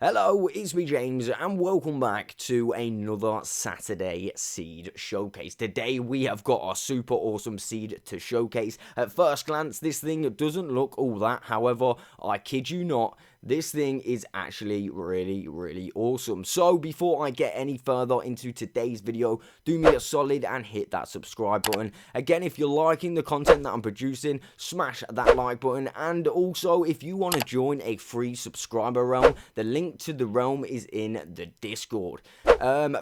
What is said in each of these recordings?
Hello, it's me James and welcome back to another Saturday seed showcase. Today we have got a super awesome seed to showcase. At first glance this thing doesn't look all that, however I kid you not, this thing is actually really awesome. So before I get any further into today's video, do me a solid and hit that subscribe button. Again, if you're liking the content that I'm producing, smash that like button, and also if you want to join a free subscriber realm, the link to the realm is in the Discord.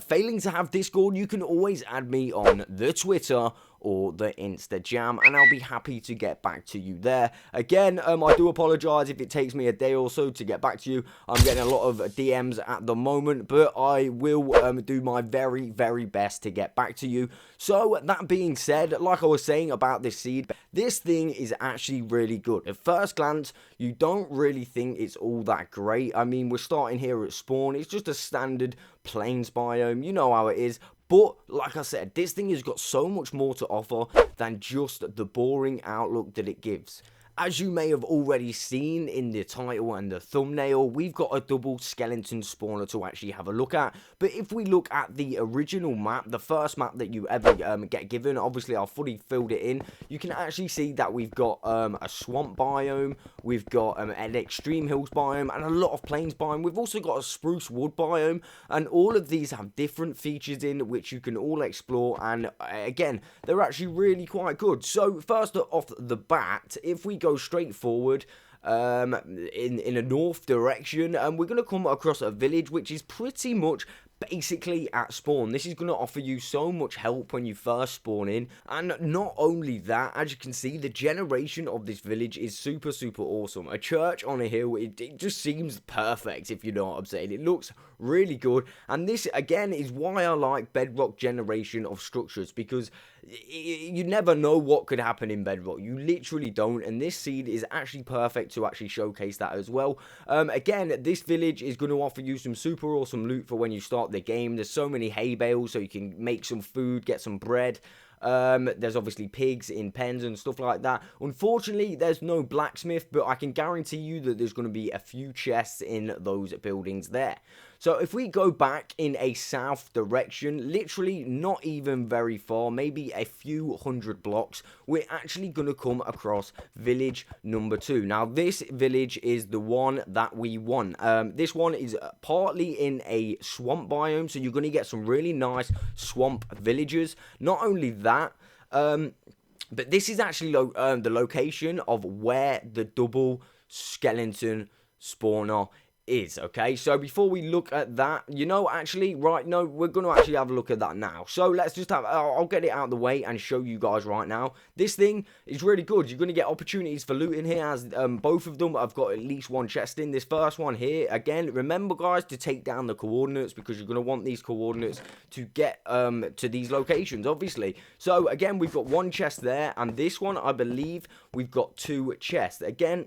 Failing to have Discord, you can always add me on the Twitter or the InstaJam, and I'll be happy to get back to you there. Again, I do apologise if it takes me a day or so to get back to you. I'm getting a lot of DMs at the moment, but I will do my very best to get back to you. So that being said, like I was saying about this seed, this thing is actually really good. At first glance, you don't really think it's all that great. I mean, we're starting here at spawn. It's just a standard plains biome. You know how it is. But, like I said, this thing has got so much more to offer than just the boring outlook that it gives. As you may have already seen in the title and the thumbnail, we've got a double skeleton spawner to actually have a look at. But if we look at the original map, the first map that you ever get given, obviously I've fully filled it in, you can actually see that we've got a swamp biome, we've got an extreme hills biome, and a lot of plains biome. We've also got a spruce wood biome, and all of these have different features in which you can all explore, and again, they're actually really quite good. So first off the bat, if we go straight forward in a north direction, and we're going to come across a village which is pretty much basically at spawn. This is going to offer you so much help when you first spawn in, and not only that, as you can see, the generation of this village is super awesome. A church on a hill, it just seems perfect, if you know what I'm saying. It looks really good, and this again is why I like Bedrock generation of structures, because you never know what could happen in Bedrock. You literally don't, and this seed is actually perfect to actually showcase that as well. Again, this village is going to offer you some super awesome loot for when you start the game. There's so many hay bales, so you can make some food, get some bread. There's obviously pigs in pens and stuff like that. Unfortunately, there's no blacksmith, but I can guarantee you that there's going to be a few chests in those buildings there. So if we go back in a south direction, literally not even very far, maybe a few hundred blocks, we're actually going to come across village number 2. Now this village is the one that we want. This one is partly in a swamp biome, so you're going to get some really nice swamp villagers. Not only that, but this is actually the location of where the double skeleton spawner is. Okay, so before we look at that, you know, actually, right, no, we're going to actually have a look at that now. So let's just have, I'll get it out of the way and show you guys right now. This thing is really good. You're going to get opportunities for looting here, as both of them have got at least one chest in. This first one here, again, remember guys to take down the coordinates, because you're going to want these coordinates to get to these locations, obviously. So again, we've got one chest there, and this one, I believe, we've got 2 chests. Again,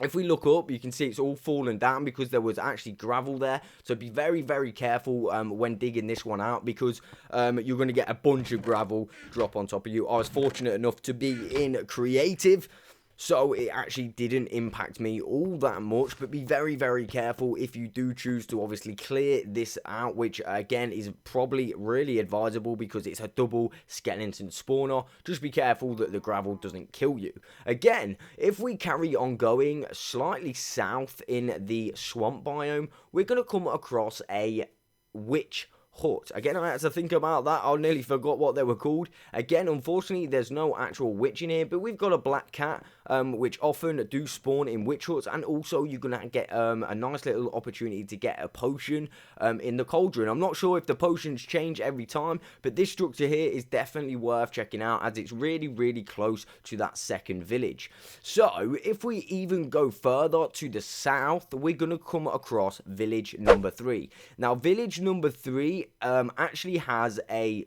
if we look up, you can see it's all fallen down because there was actually gravel there. So be very careful when digging this one out, because you're going to get a bunch of gravel drop on top of you. I was fortunate enough to be in creative, so it actually didn't impact me all that much. But be very careful if you do choose to obviously clear this out, which again is probably really advisable because it's a double skeleton spawner. Just be careful that the gravel doesn't kill you. Again, if we carry on going slightly south in the swamp biome, we're going to come across a witch hut. Again, I had to think about that. I nearly forgot what they were called. Again, unfortunately, there's no actual witch in here, but we've got a black cat, which often do spawn in witch huts, and also you're going to get a nice little opportunity to get a potion in the cauldron. I'm not sure if the potions change every time, but this structure here is definitely worth checking out, as it's really close to that second village. So, if we even go further to the south, we're going to come across village number 3. Now, village number 3 actually has a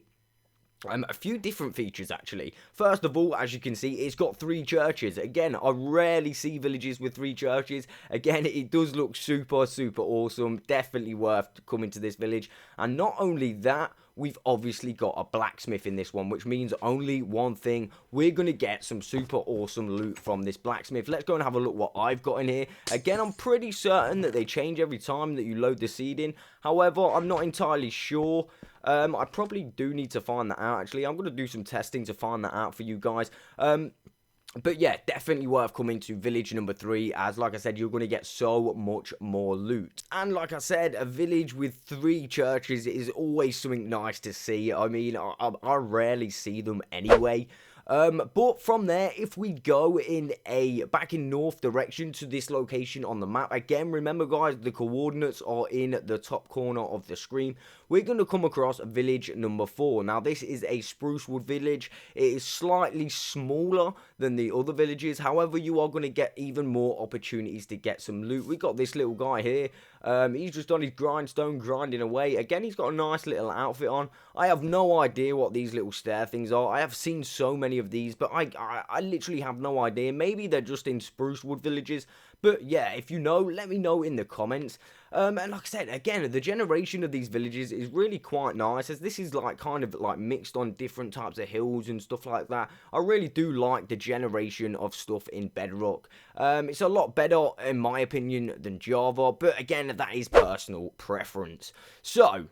few different features actually. First of all, as you can see, it's got 3 churches. Again, I rarely see villages with 3 churches. Again, it does look super awesome. Definitely worth coming to this village. And not only that, we've obviously got a blacksmith in this one, which means only one thing: we're going to get some super awesome loot from this blacksmith. Let's go and have a look what I've got in here. Again, I'm pretty certain that they change every time that you load the seed in. However, I'm not entirely sure. I probably do need to find that out, actually. I'm going to do some testing to find that out for you guys. But yeah, definitely worth coming to village number 3, as like I said, you're going to get so much more loot. And like I said, a village with 3 churches is always something nice to see. I mean, I rarely see them anyway. But from there, if we go in back in north direction to this location on the map, again, remember guys, the coordinates are in the top corner of the screen. We're going to come across village number 4. Now, this is a spruce wood village. It is slightly smaller than the other villages. However, you are going to get even more opportunities to get some loot. We got this little guy here. He's just on his grindstone, grinding away. Again, he's got a nice little outfit on. I have no idea what these little stair things are. I have seen so many of these, but I literally have no idea. Maybe they're just in spruce wood villages. But yeah, if you know, let me know in the comments. And like I said, again, the generation of these villages is really quite nice, as this is like kind of like mixed on different types of hills and stuff like that. I really do like the generation of stuff in Bedrock. It's a lot better in my opinion than Java, but again, that is personal preference. So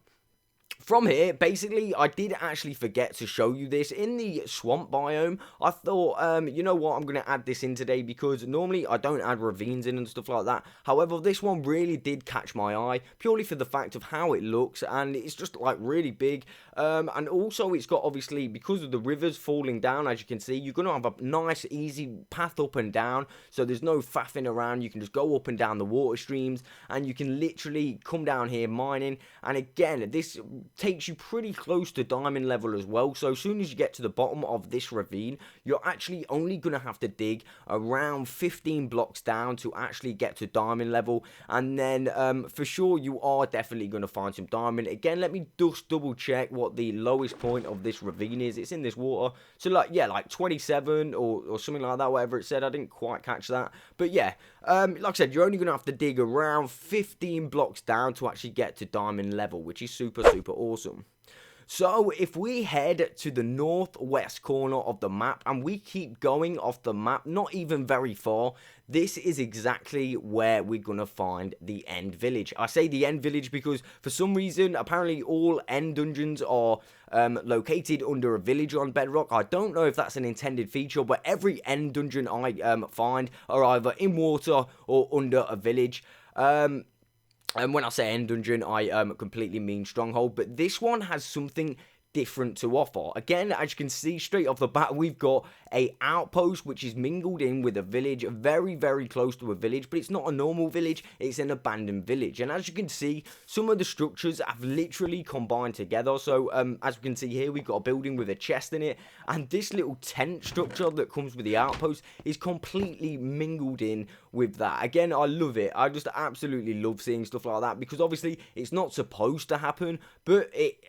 from here, basically, I did actually forget to show you this. In the swamp biome, I thought, you know what, I'm going to add this in today, because normally I don't add ravines in and stuff like that. However, this one really did catch my eye, purely for the fact of how it looks, and it's just, like, really big. And also, it's got, obviously, because of the rivers falling down, as you can see, you're going to have a nice, easy path up and down, so there's no faffing around. You can just go up and down the water streams, and you can literally come down here mining. And again, this takes you pretty close to diamond level as well. So as soon as you get to the bottom of this ravine, you're actually only going to have to dig around 15 blocks down to actually get to diamond level. And then for sure, you are definitely going to find some diamond. Again, let me just double check what the lowest point of this ravine is. It's in this water. So like, yeah, like 27 or something like that, whatever it said. I didn't quite catch that. But yeah, like I said, you're only going to have to dig around 15 blocks down to actually get to diamond level, which is super awesome. So if we head to the northwest corner of the map and we keep going off the map, not even very far, this is exactly where we're going to find the end village. I say the end village because for some reason, apparently all end dungeons are located under a village on Bedrock. I don't know if that's an intended feature, but every end dungeon I find are either in water or under a village. And when I say end dungeon, I completely mean stronghold, but this one has something different to offer. Again, as you can see straight off the bat, we've got a outpost which is mingled in with a village, very close to a village, but it's not a normal village, it's an abandoned village. And as you can see, some of the structures have literally combined together. So as you can see here, we've got a building with a chest in it, and this little tent structure that comes with the outpost is completely mingled in with that. Again, I love it. I just absolutely love seeing stuff like that, because obviously it's not supposed to happen, but it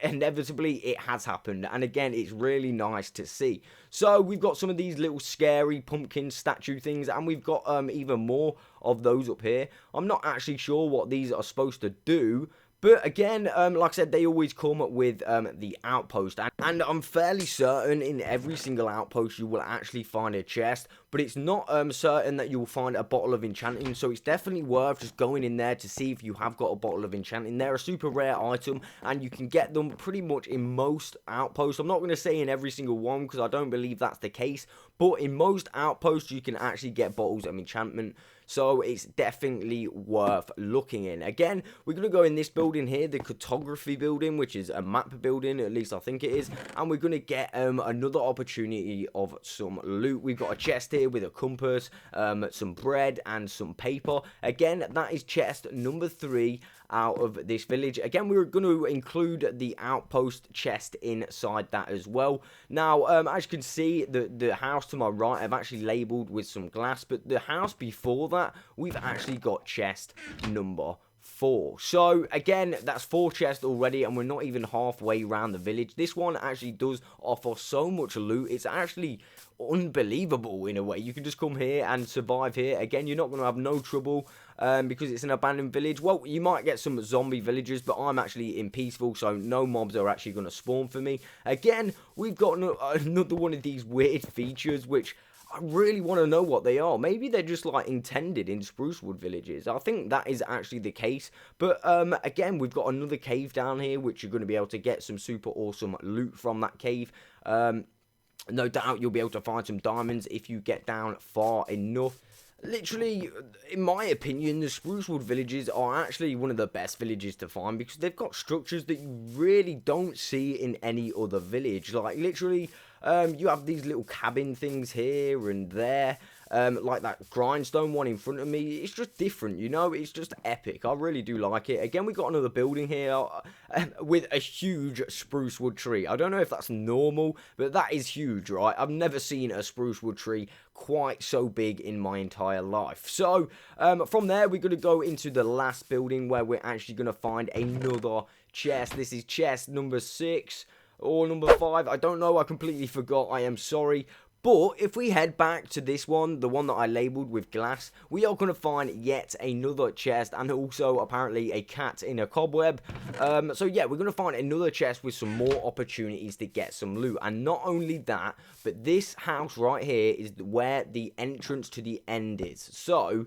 has happened. And again, it's really nice to see. So we've got some of these little scary pumpkin statue things, and we've got even more of those up here. I'm not actually sure what these are supposed to do, but again, like I said, they always come with the outpost, and I'm fairly certain in every single outpost you will actually find a chest, but it's not certain that you will find a bottle of enchanting, so it's definitely worth just going in there to see if you have got a bottle of enchanting. They're a super rare item, and you can get them pretty much in most outposts. I'm not going to say in every single one, because I don't believe that's the case, but in most outposts you can actually get bottles of enchantment. So it's definitely worth looking in. Again, we're going to go in this building here, the cartography building, which is a map building, at least I think it is. And we're going to get another opportunity of some loot. We've got a chest here with a compass, some bread and some paper. Again, that is chest number 3 out of this village. Again, we're going to include the outpost chest inside that as well. Now, as you can see, the house to my right I've actually labelled with some glass, but the house before that, we've actually got chest number 4. So again, that's 4 chests already, and we're not even halfway around the village. This one actually does offer so much loot. It's actually unbelievable in a way. You can just come here and survive here. Again, you're not going to have no trouble because it's an abandoned village. Well, you might get some zombie villagers, but I'm actually in peaceful, so no mobs are actually going to spawn for me. Again, we've got another one of these weird features, which I really want to know what they are. Maybe they're just like intended in Sprucewood villages. I think that is actually the case. But again, we've got another cave down here, which you're going to be able to get some super awesome loot from that cave. No doubt you'll be able to find some diamonds if you get down far enough. Literally, in my opinion, the Sprucewood villages are actually one of the best villages to find because they've got structures that you really don't see in any other village. Like, literally, you have these little cabin things here and there. Like that grindstone one in front of me. It's just different, you know. It's just epic. I really do like it. Again, we got another building here with a huge spruce wood tree. I don't know if that's normal, but that is huge, right? I've never seen a spruce wood tree quite so big in my entire life. So from there, we're going to go into the last building where we're actually going to find another chest. This is chest number 6 or number 5. I don't know. I completely forgot. I am sorry. But if we head back to this one, the one that I labelled with glass, we are going to find yet another chest and also apparently a cat in a cobweb. So yeah, we're going to find another chest with some more opportunities to get some loot. And not only that, but this house right here is where the entrance to the end is. So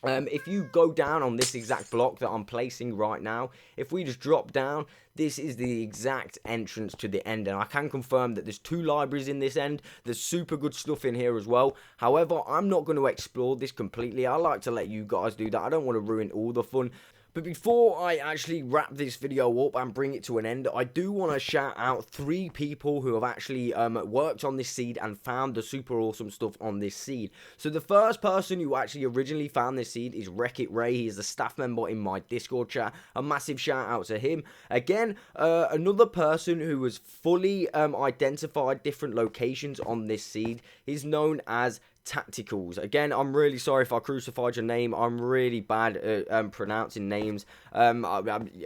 if you go down on this exact block that I'm placing right now, if we just drop down, this is the exact entrance to the end, and I can confirm that there's 2 libraries in this end. There's super good stuff in here as well. However, I'm not going to explore this completely. I like to let you guys do that. I don't want to ruin all the fun. But before I actually wrap this video up and bring it to an end, I do want to shout out 3 people who have actually worked on this seed and found the super awesome stuff on this seed. So the first person who actually originally found this seed is Wreck-It Ray. He is a staff member in my Discord chat. A massive shout out to him. Again, another person who has fully identified different locations on this seed is known as Taticals. Again, I'm really sorry if I crucified your name. I'm really bad at pronouncing names. I'm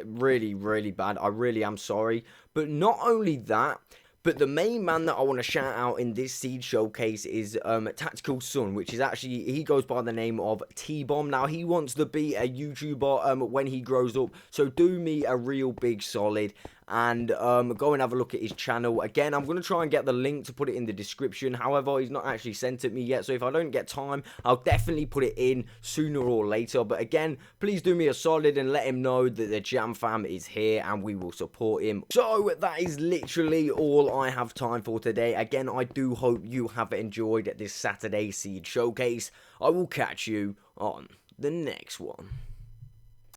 really, really bad. I really am sorry. But not only that, but the main man that I want to shout out in this seed showcase is Tactical Son, which is actually, he goes by the name of TBomb. Now, he wants to be a YouTuber when he grows up, so do me a real big solid and go and have a look at his channel. Again, I'm going to try and get the link to put it in the description. However, he's not actually sent it me yet, so if I don't get time, I'll definitely put it in sooner or later. But again, please do me a solid and let him know that the Jam fam is here and we will support him. So that is literally all I have time for today. Again, I do hope you have enjoyed this Saturday Seed Showcase. I will catch you on the next one.